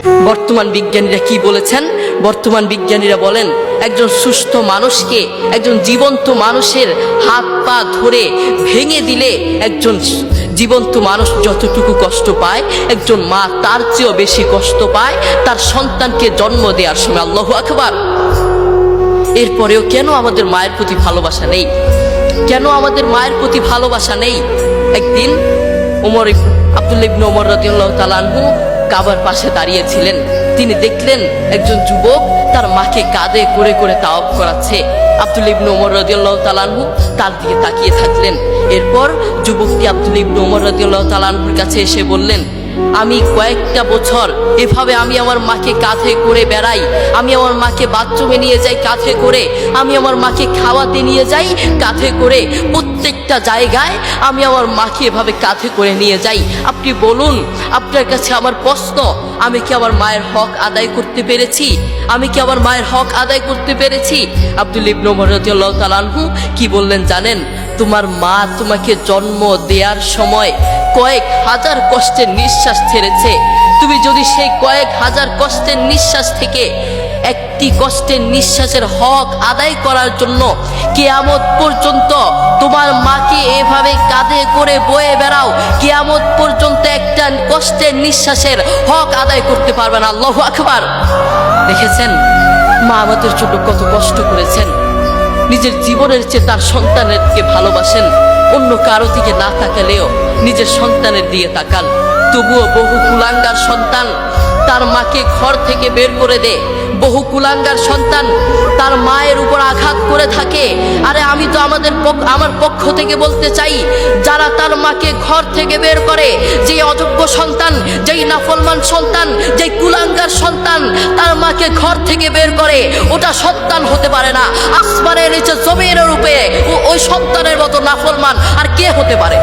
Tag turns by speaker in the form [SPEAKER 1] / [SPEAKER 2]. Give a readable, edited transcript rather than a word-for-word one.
[SPEAKER 1] বর্তমান বিজ্ঞানীরা কি বলেছেন? বর্তমান বিজ্ঞানীরা বলেন একজন সুস্থ মানুষকে, একজন জীবন্ত মানুষের হাত পা ধরে ভেঙে দিলে একজন জীবন্ত মানুষ যতটুকু কষ্ট পায়, একজন মা তার চেয়েও বেশি কষ্ট পায় তার সন্তানকে জন্ম দেওয়ার সময়। আল্লাহু আকবার। এরপরেও কেন আমাদের মায়ের প্রতি ভালোবাসা নেই? কেন আমাদের মায়ের প্রতি ভালোবাসা নেই? একদিন আব্দুল্লাহ ইবনে ওমর রাদিয়াল্লাহু তাআলা আনহু কাবার পাশে দাঁড়িয়েছিলেন। তিনি দেখলেন একজন যুবক তার মাকে কাঁধে করে করে তাওয়াফ করাচ্ছে। আব্দুল্লাহ ইবনে ওমর রাদিয়াল্লাহু তাআলা আনহু তার দিকে তাকিয়ে থাকলেন। এরপর যুবকটি আব্দুল্লাহ ইবনে ওমর রাদিয়াল্লাহু তাআলা আনহুর কাছে এসে বললেন, আমি কয়েকটা বছর এভাবে আমি আমার মাকে কাঁধে করে বেড়াই, আমি আমার মাকে বাথরুমে নিয়ে যাই কাঁধে করে, আমি আমার মাকে খাওয়াতে নিয়ে যাই কাঁধে করে, প্রত্যেকটা জায়গায় আমি আমার মাকে এভাবে কাঁধে করে নিয়ে যাই। আপনি বলুন, আপনার কাছে আমার প্রশ্ন, আমি কি আমার মায়ের হক আদায় করতে পেরেছি? আমি কি আমার মায়ের হক আদায় করতে পেরেছি? আব্দুল্লাহ ইবনে ওমর রাদিয়াল্লাহু তাআলা আনহু কি বললেন জানেন? তোমার মা তোমাকে জন্ম দেওয়ার সময় কয়েক হাজার কষ্টের নিঃশ্বাস ছেড়েছে। তুমি যদি সেই কয়েক হাজার কষ্টের নিঃশ্বাস থেকে একটি কষ্টের নিঃশ্বাসের হক আদায় করার জন্য কিয়ামত পর্যন্ত তোমার মাকে এভাবে কাঁধে করে বয়ে বেড়াও, কিয়ামত পর্যন্ত একটা কষ্টের নিঃশ্বাসের হক আদায় করতে পারবে না। আল্লাহু আকবার। দেখেছেন মা আমাদের জন্য কত কষ্ট করেছেন। নিজের জীবনের চেয়ে তার সন্তানেরকে ভালোবাসেন। অন্য কারো দিকে না তাকালেও নিজের সন্তানের দিকে তাকান। তবুও বহু কুলাঙ্গার সন্তান তার মাকে ঘর থেকে বের করে দেয়। বহু কুলাঙ্গার সন্তান তার মায়ের উপর আঘাত করে থাকে। আরে আমি তো আমার পক্ষ থেকে বলতে চাই, যারা তার মাকে ঘর থেকে বের করে, যে অযোগ্য সন্তান, যেই নাফরমান সন্তান, যেই কুলাঙ্গার সন্তান তার মাকে ঘর থেকে বের করে, ওটা সন্তান হতে পারে না। আসমানের নিচে জমিনের রূপে ওই সন্তানের মতো নাফরমান আর কে হতে পারে?